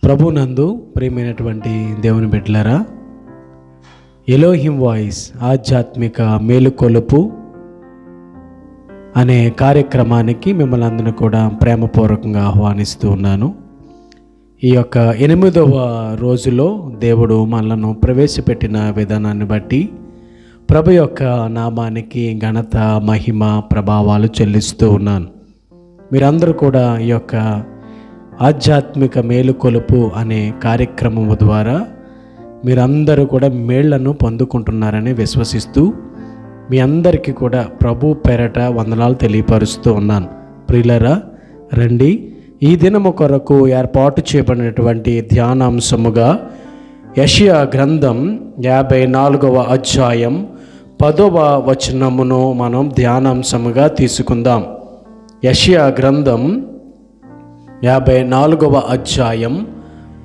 ప్రభునందు ప్రియమైనటువంటి దేవుని బిడ్డలారా, ఎలోహిం వాయిస్ ఆధ్యాత్మిక మేలుకొలుపు అనే కార్యక్రమానికి మిమ్మల్ని అందరినీ కూడా ప్రేమపూర్వకంగా ఆహ్వానిస్తూ ఉన్నాను. ఈ యొక్క 8వ రోజులో దేవుడు మనలను ప్రవేశపెట్టిన విధానాన్ని బట్టి ప్రభు యొక్క నామానికి ఘనత, మహిమ, ప్రభావాలు చెల్లిస్తూ ఉన్నాను. మీరందరూ కూడా ఈ యొక్క ఆధ్యాత్మిక మేలుకొలుపు అనే కార్యక్రమము ద్వారా మీరందరూ కూడా మేళ్లను పొందుకుంటున్నారని విశ్వసిస్తూ మీ అందరికీ కూడా ప్రభు పేరట వందనాలు తెలియపరుస్తూ ఉన్నాను. ప్రియులరా, రండి ఈ దినము కొరకు ఏర్పాటు చేయబడినటువంటి ధ్యానాంశముగా యెషయా గ్రంథం 54వ అధ్యాయం 10వ వచనమును మనం ధ్యానాంశముగా తీసుకుందాం. యెషయా గ్రంథం 54వ అధ్యాయం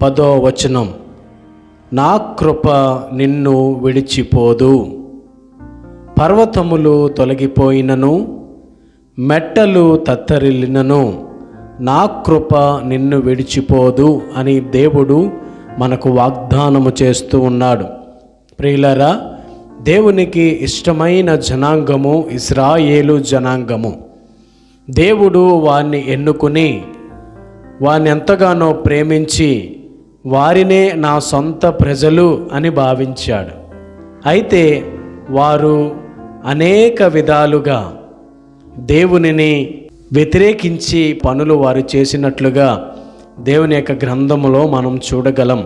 10వ వచనం. నా కృప నిన్ను విడిచిపోదు, పర్వతములు తొలగిపోయినను మెట్టలు తత్తరిల్లినను నా కృప నిన్ను విడిచిపోదు అని దేవుడు మనకు వాగ్దానము చేస్తూ ఉన్నాడు. ప్రియులారా, దేవునికి ఇష్టమైన జనాంగము ఇశ్రాయేలు జనాంగము. దేవుడు వారిని ఎన్నుకుని వారిని ఎంతగానో ప్రేమించి వారినే నా సొంత ప్రజలు అని భావించాడు. అయితే వారు అనేక విధాలుగా దేవునిని వ్యతిరేకించి పనులు వారు చేసినట్లుగా దేవుని యొక్క గ్రంథములో మనం చూడగలం.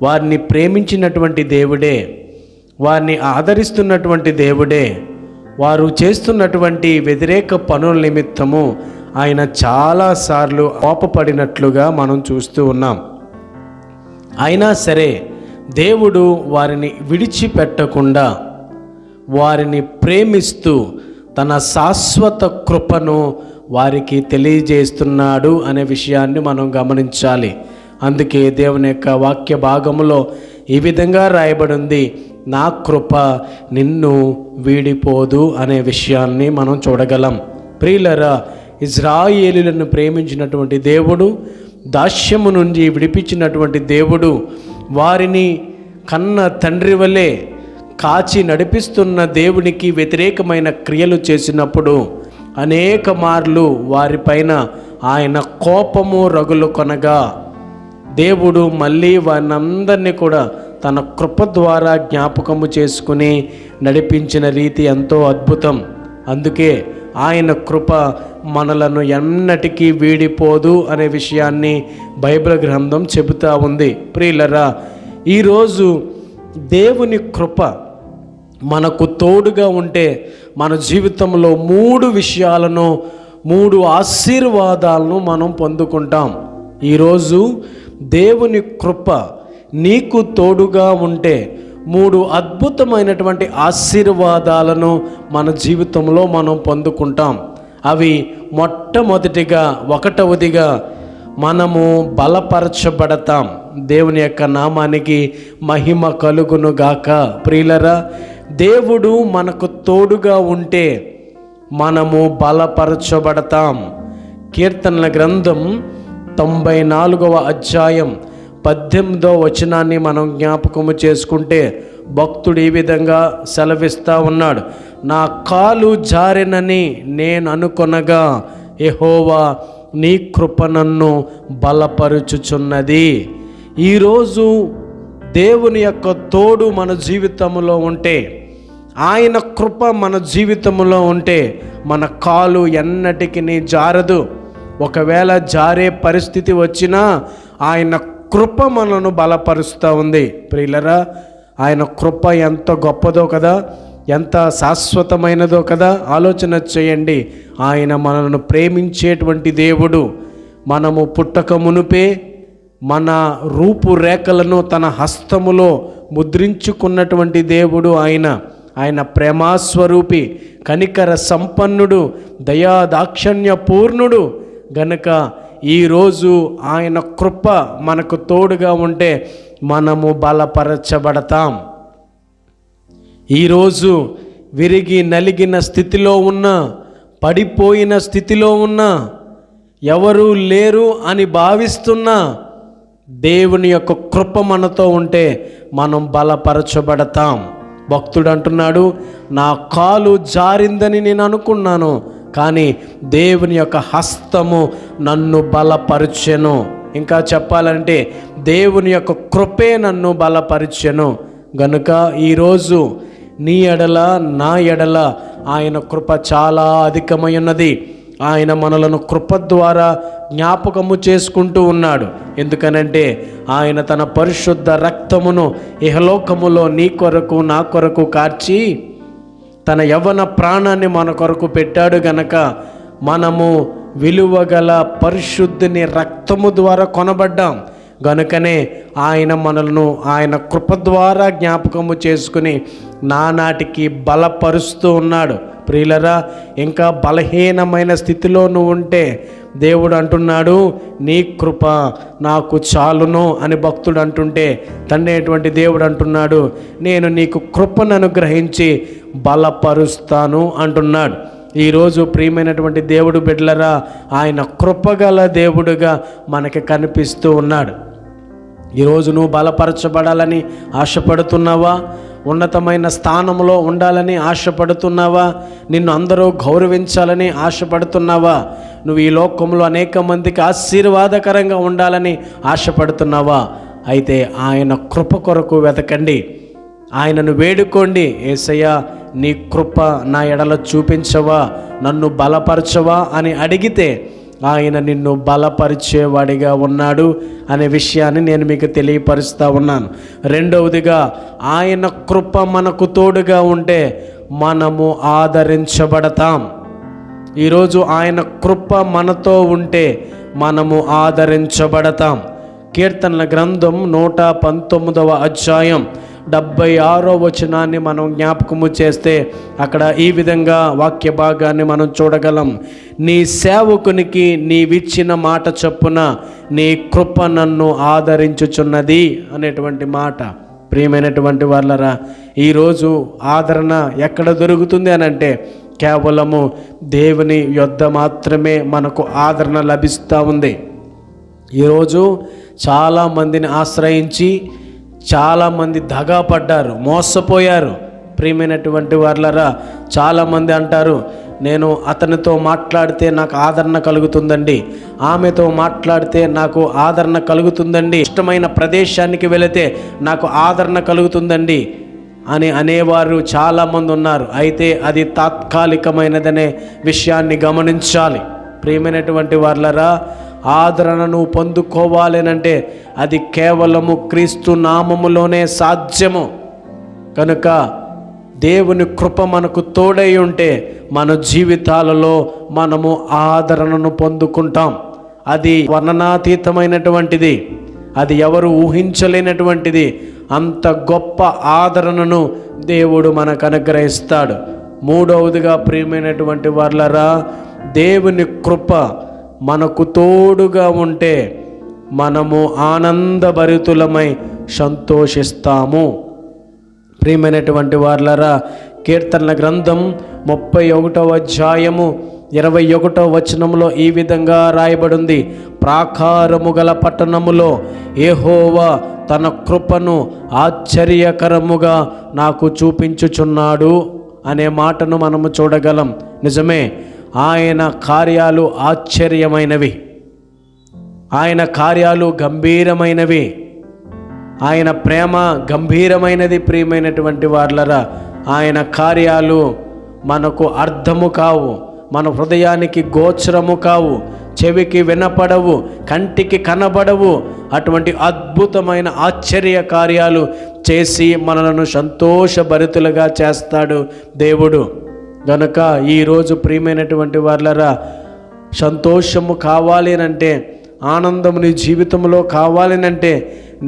వారిని ప్రేమించినటువంటి దేవుడే, వారిని ఆదరిస్తున్నటువంటి దేవుడే, వారు చేస్తున్నటువంటి వ్యతిరేక పనుల నిమిత్తము ఆయన చాలాసార్లు కోపపడినట్లుగా మనం చూస్తూ ఉన్నాం. అయినా సరే దేవుడు వారిని విడిచిపెట్టకుండా వారిని ప్రేమిస్తూ తన శాశ్వత కృపను వారికి తెలియజేస్తున్నాడు అనే విషయాన్ని మనం గమనించాలి. అందుకే దేవుని యొక్క వాక్య భాగములో ఈ విధంగా రాయబడింది, నా కృప నిన్ను వీడిపోదు అనే విషయాన్ని మనం చూడగలం. ప్రియులరా, ఇశ్రాయేలులను ప్రేమించినటువంటి దేవుడు, దాస్యము నుండి విడిపించినటువంటి దేవుడు, వారిని కన్న తండ్రి వలె కాచి నడిపిస్తున్న దేవునికి వ్యతిరేకమైన క్రియలు చేసినప్పుడు అనేక మార్లు వారిపైన ఆయన కోపము రగులు కొనగా దేవుడు మళ్ళీ వారినందరినీ కూడా తన కృప ద్వారా జ్ఞాపకము చేసుకుని నడిపించిన రీతి ఎంతో అద్భుతం. అందుకే ఆయన కృప మనలను ఎన్నటికీ వీడిపోదు అనే విషయాన్ని బైబిల్ గ్రంథం చెబుతూ ఉంది. ప్రియులరా, ఈరోజు దేవుని కృప మనకు తోడుగా ఉంటే మన జీవితంలో 3 విషయాలను, 3 ఆశీర్వాదాలను మనం పొందుకుంటాం. ఈరోజు దేవుని కృప నీకు తోడుగా ఉంటే 3 అద్భుతమైనటువంటి ఆశీర్వాదాలను మన జీవితంలో మనం పొందుకుంటాం. అవి మొట్టమొదటిగా, 1వదిగా మనము బలపరచబడతాం. దేవుని యొక్క నామానికి మహిమ కలుగును గాక. ప్రియులరా, దేవుడు మనకు తోడుగా ఉంటే మనము బలపరచబడతాం. కీర్తనల గ్రంథం 94వ అధ్యాయం 18వ వచనాన్ని మనం జ్ఞాపకము చేసుకుంటే భక్తుడు ఈ విధంగా సెలవిస్తూ ఉన్నాడు, నా కాలు జారెనని నేను అనుకొనగా యెహోవా నీ కృప నన్ను బలపరుచుచున్నది. ఈరోజు దేవుని యొక్క తోడు మన జీవితంలో ఉంటే, ఆయన కృప మన జీవితంలో ఉంటే మన కాలు ఎన్నటికీ జారదు. ఒకవేళ జారే పరిస్థితి వచ్చినా ఆయన కృప మనను బలపరుస్తూ ఉంది. ప్రియులరా, ఆయన కృప ఎంత గొప్పదో కదా, ఎంత శాశ్వతమైనదో కదా. ఆలోచన చేయండి. ఆయన మనను ప్రేమించేటువంటి దేవుడు. మనము పుట్టక మునుపే మన రూపురేఖలను తన హస్తములో ముద్రించుకున్నటువంటి దేవుడు ఆయన ప్రేమాస్వరూపి, కనికర సంపన్నుడు, దయా దాక్షణ్య పూర్ణుడు గనుక ఈరోజు ఆయన కృప మనకు తోడుగా ఉంటే మనము బలపరచబడతాం. ఈరోజు విరిగి నలిగిన స్థితిలో ఉన్న, పడిపోయిన స్థితిలో ఉన్న, ఎవరూ లేరు అని భావిస్తున్నా దేవుని యొక్క కృప మనతో ఉంటే మనం బలపరచబడతాం. భక్తుడు అంటున్నాడు, నా కాలు జారిందని నేను అనుకున్నాను, కానీ దేవుని యొక్క హస్తము నన్ను బలపరిచెను. ఇంకా చెప్పాలంటే దేవుని యొక్క కృపే నన్ను బలపరిచెను. గనుక ఈరోజు నీ ఎడల నా ఎడల ఆయన కృప చాలా అధికమై ఉన్నది. ఆయన మనలను కృప ద్వారా జ్ఞాపకము చేసుకుంటూ ఉన్నాడు. ఎందుకనంటే ఆయన తన పరిశుద్ధ రక్తమును ఇహలోకములో నీ కొరకు నా కొరకు కార్చి తన యవ్వన ప్రాణాన్ని మన కొరకు పెట్టాడు. గనక మనము విలువగల పరిశుద్ధిని రక్తము ద్వారా కొనబడ్డాం. గనుకనే ఆయన మనలను ఆయన కృప ద్వారా జ్ఞాపకము చేసుకుని నానాటికి బలపరుస్తూ ఉన్నాడు. ప్రియులరా, ఇంకా బలహీనమైన స్థితిలో నువ్వు ఉంటే దేవుడు అంటున్నాడు, నీ కృప నాకు చాలును అని భక్తుడు అంటుంటే, తండ్రి అయినటువంటి దేవుడు అంటున్నాడు, నేను నీకు కృపను అనుగ్రహించి బలపరుస్తాను అంటున్నాడు. ఈరోజు ప్రియమైనటువంటి దేవుడు బిడ్డలరా, ఆయన కృపగల దేవుడుగా మనకి కనిపిస్తూ ఉన్నాడు. ఈరోజు నువ్వు బలపరచబడాలని ఆశపడుతున్నావా? ఉన్నతమైన స్థానంలో ఉండాలని ఆశపడుతున్నావా? నిన్ను అందరూ గౌరవించాలని ఆశపడుతున్నావా? నువ్వు ఈ లోకంలో అనేక మందికి ఆశీర్వాదకరంగా ఉండాలని ఆశపడుతున్నావా? అయితే ఆయన కృప కొరకు వెతకండి, ఆయనను వేడుకోండి. యేసయ్యా, నీ కృప నా ఎడల చూపించవా, నన్ను బలపరచవా అని అడిగితే ఆయన నిన్ను బలపరిచేవాడిగా ఉన్నాడు అనే విషయాన్ని నేను మీకు తెలియపరుస్తూ ఉన్నాను. రెండవదిగా, ఆయన కృప మనకు తోడుగా ఉంటే మనము ఆదరించబడతాం. ఈరోజు ఆయన కృప మనతో ఉంటే మనము ఆదరించబడతాం. కీర్తనల గ్రంథం 119వ అధ్యాయం 76వ వచనాన్ని మనం జ్ఞాపకము చేస్తే అక్కడ ఈ విధంగా వాక్య భాగాన్ని మనం చూడగలం. నీ సేవకునికి నీవిచ్చిన మాట చొప్పున నీ కృప నన్ను ఆదరించుచున్నది అనేటువంటి మాట. ప్రియమైనటువంటి వాళ్ళరా, ఈరోజు ఆదరణ ఎక్కడ దొరుకుతుంది అని అంటే కేవలము దేవుని యొద్ద మాత్రమే మనకు ఆదరణ లభిస్తూ ఉంది. ఈరోజు చాలామందిని ఆశ్రయించి చాలామంది దగాపడ్డారు, మోసపోయారు. ప్రియమైనటువంటి వాళ్ళరా, చాలామంది అంటారు, నేను అతనితో మాట్లాడితే నాకు ఆదరణ కలుగుతుందండి, ఆమెతో మాట్లాడితే నాకు ఆదరణ కలుగుతుందండి, ఇష్టమైన ప్రదేశానికి వెళితే నాకు ఆదరణ కలుగుతుందండి అని అనేవారు చాలామంది ఉన్నారు. అయితే అది తాత్కాలికమైనదనే విషయాన్ని గమనించాలి. ప్రియమైనటువంటి వాళ్ళరా, ఆదరణను పొందుకోవాలనంటే అది కేవలము క్రీస్తు నామములోనే సాధ్యము. కనుక దేవుని కృప మనకు తోడై ఉంటే మన జీవితాలలో మనము ఆదరణను పొందుకుంటాం. అది వర్ణనాతీతమైనటువంటిది, అది ఎవరు ఊహించలేనటువంటిది. అంత గొప్ప ఆదరణను దేవుడు మనకు అనుగ్రహిస్తాడు. మూడవదిగా ప్రియమైనటువంటి వాళ్ళరా, దేవుని కృప మనకు తోడుగా ఉంటే మనము ఆనందభరితులమై సంతోషిస్తాము. ప్రియమైనటువంటి వాళ్ళరా, కీర్తనల గ్రంథం 31వ అధ్యాయము 21వ వచనంలో ఈ విధంగా రాయబడింది, ప్రాకారము గల పట్టణములో యెహోవా తన కృపను ఆశ్చర్యకరముగా నాకు చూపించుచున్నాడు అనే మాటను మనము చూడగలం. నిజమే, ఆయన కార్యాలు ఆశ్చర్యమైనవి, ఆయన కార్యాలు గంభీరమైనవి, ఆయన ప్రేమ గంభీరమైనది. ప్రియమైనటువంటి వాళ్ళరా, ఆయన కార్యాలు మనకు అర్థము కావు, మన హృదయానికి గోచరము కావు, చెవికి వినపడవు, కంటికి కనబడవు. అటువంటి అద్భుతమైన ఆశ్చర్య కార్యాలు చేసి మనలను సంతోషభరితులుగా చేస్తాడు దేవుడు. గనుక ఈరోజు ప్రియమైనటువంటి వాళ్ళరా, సంతోషము కావాలి అంటే, ఆనందము నీ జీవితంలో కావాలి అంటే,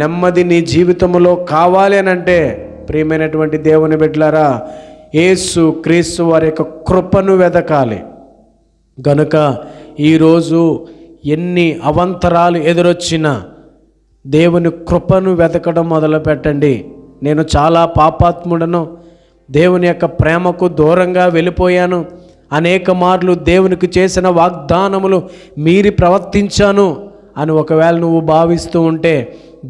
నెమ్మది నీ జీవితంలో కావాలి అంటే, ప్రియమైనటువంటి దేవుని బిడ్డలారా, యేసు క్రీస్తు వారి యొక్క కృపను వెదకాలి. గనుక ఈరోజు ఎన్ని అవంతరాలు ఎదురొచ్చినా దేవుని కృపను వెతకడం మొదలుపెట్టండి. నేను చాలా పాపాత్ముడను, దేవుని యొక్క ప్రేమకు దూరంగా వెళ్ళిపోయాను, అనేక మార్లు దేవునికి చేసిన వాగ్దానములు మీరి ప్రవర్తించాను అని ఒకవేళ నువ్వు భావిస్తూ ఉంటే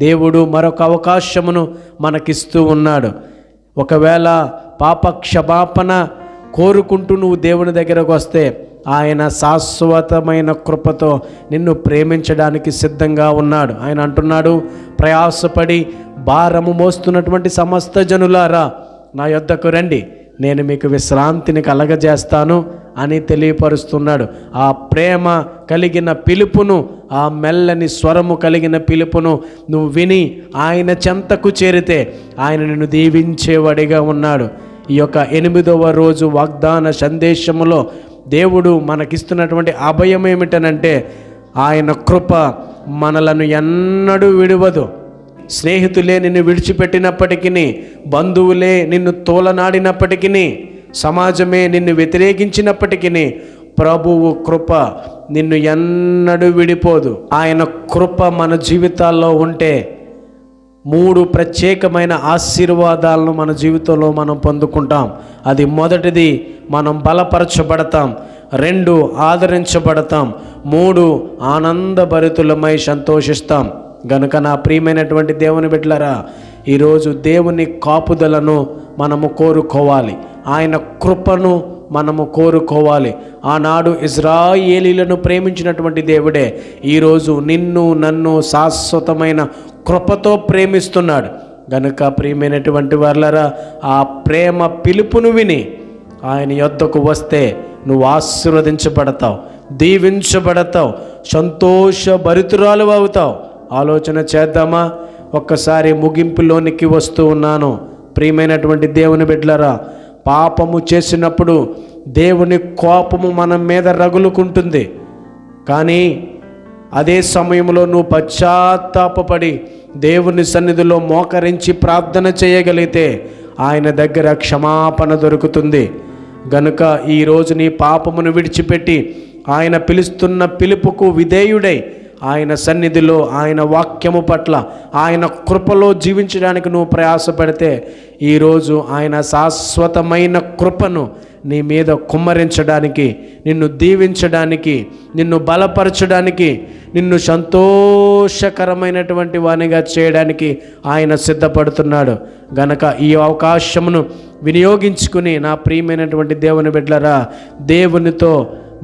దేవుడు మరొక అవకాశమును మనకిస్తూ ఉన్నాడు. ఒకవేళ పాప క్షమాపణ కోరుకుంటూ నువ్వు దేవుని దగ్గరకు వస్తే ఆయన శాశ్వతమైన కృపతో నిన్ను ప్రేమించడానికి సిద్ధంగా ఉన్నాడు. ఆయన అంటున్నాడు, ప్రయాసపడి భారము మోస్తున్నటువంటి సమస్త జనులారా నా యొద్దకు రండి, నేను మీకు విశ్రాంతిని కలగజేస్తాను అని తెలియపరుస్తున్నాడు. ఆ ప్రేమ కలిగిన పిలుపును, ఆ మెల్లని స్వరము కలిగిన పిలుపును నువ్వు విని ఆయన చెంతకు చేరితే ఆయన నిన్ను దీవించేవాడిగా ఉన్నాడు. ఈ యొక్క 8వ రోజు వాగ్దాన సందేశములో దేవుడు మనకిస్తున్నటువంటి అభయం ఏమిటనంటే, ఆయన కృప మనలను ఎన్నడూ విడువదు. స్నేహితులే నిన్ను విడిచిపెట్టినప్పటికీ, బంధువులే నిన్ను తోలనాడినప్పటికీ, సమాజమే నిన్ను వ్యతిరేకించినప్పటికీ ప్రభువు కృప నిన్ను ఎన్నడూ విడిపోదు. ఆయన కృప మన జీవితాల్లో ఉంటే 3 ప్రత్యేకమైన ఆశీర్వాదాలను మన జీవితంలో మనం పొందుకుంటాం. అది మొదటిది, మనం బలపరచబడతాం. 2, ఆదరించబడతాం. 3, ఆనందభరితులమై సంతోషిస్తాం. గనుక నా ప్రియమైనటువంటి దేవుని బిడ్డలారా, ఈరోజు దేవుని కాపుదలను మనము కోరుకోవాలి. ఆయన కృపను మనము కోరుకోవాలి. ఆనాడు ఇజ్రాయేలీలను ప్రేమించినటువంటి దేవుడే ఈరోజు నిన్ను నన్ను శాశ్వతమైన కృపతో ప్రేమిస్తున్నాడు. గనుక ప్రియమైనటువంటి వారలారా, ఆ ప్రేమ పిలుపును విని ఆయన యొద్దకు వస్తే నువ్వు ఆశీర్వదించబడతావు, దీవించబడతావు, సంతోషభరితురాలు అవుతావు. ఆలోచన చేద్దామా? ఒక్కసారి ముగింపులోనికి వస్తూ ఉన్నాను. ప్రియమైనటువంటి దేవుని బిడ్డలారా, పాపము చేసినప్పుడు దేవుని కోపము మన మీద రగులుకుంటుంది. కానీ అదే సమయంలో నువ్వు పశ్చాత్తాపపడి దేవుని సన్నిధిలో మోకరించి ప్రార్థన చేయగలిగితే ఆయన దగ్గర క్షమాపణ దొరుకుతుంది. గనుక ఈరోజు నీ పాపమును విడిచిపెట్టి ఆయన పిలుస్తున్న పిలుపుకు విధేయుడై ఆయన సన్నిధిలో, ఆయన వాక్యము పట్ల, ఆయన కృపలో జీవించడానికి నువ్వు ప్రయాసపడితే ఈరోజు ఆయన శాశ్వతమైన కృపను నీ మీద కుమ్మరించడానికి, నిన్ను దీవించడానికి, నిన్ను బలపరచడానికి, నిన్ను సంతోషకరమైనటువంటి వానిగా చేయడానికి ఆయన సిద్ధపడుతున్నాడు. గనక ఈ అవకాశమును వినియోగించుకుని నా ప్రియమైనటువంటి దేవుని బిడ్డలారా, దేవునితో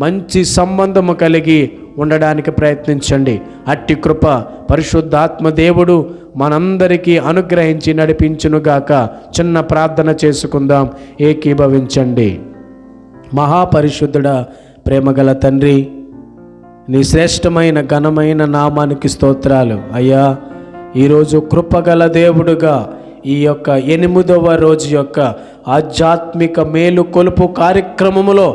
మంచి సంబంధము కలిగి ఉండడానికి ప్రయత్నించండి. అట్టి కృప పరిశుద్ధాత్మ దేవుడు మనందరికీ అనుగ్రహించి నడిపించునుగాక. చిన్న ప్రార్థన చేసుకుందాం, ఏకీభవించండి. మహాపరిశుద్ధుడా, ప్రేమగల తండ్రి, నీ శ్రేష్టమైన ఘనమైన నామానికి స్తోత్రాలు. అయ్యా, ఈరోజు కృపగల దేవుడుగా ఈ యొక్క 8వ రోజు యొక్క ఆధ్యాత్మిక మేలు కొలుపు కార్యక్రమములో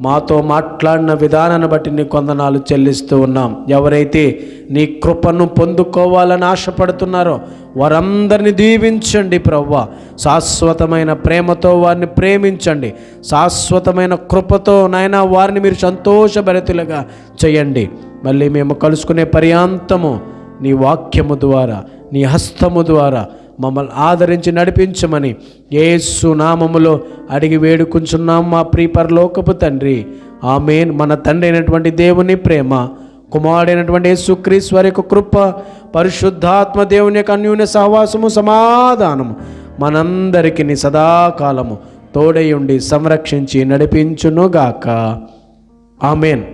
మాతో మాట్లాడిన విధానాన్ని బట్టి నీ కొందనాలు చెల్లిస్తూ ఉన్నాం. ఎవరైతే నీ కృపను పొందుకోవాలని ఆశపడుతున్నారో వారందరినీ దీవించండి ప్రభువా. శాశ్వతమైన ప్రేమతో వారిని ప్రేమించండి. శాశ్వతమైన కృపతో నాయనా వారిని మీరు సంతోషభరితులుగా చేయండి. మళ్ళీ మేము కలుసుకునే పర్యాంతము నీ వాక్యము ద్వారా, నీ హస్తము ద్వారా మమ్మల్ని ఆదరించి నడిపించమని యేసు నామములో అడిగి వేడుకుంటున్నాం మా ప్రియ పరలోకపు తండ్రి, ఆమేన్. మన తండ్రి అయినటువంటి దేవుని ప్రేమ, కుమారుడైనటువంటి యేసుక్రీస్తు వారి యొక్క కృప, పరిశుద్ధాత్మ దేవుని యొక్క అన్యోన్య సహవాసము, సమాధానము మనందరికీ సదాకాలము తోడై ఉండి సంరక్షించి నడిపించునుగాక. ఆమేన్.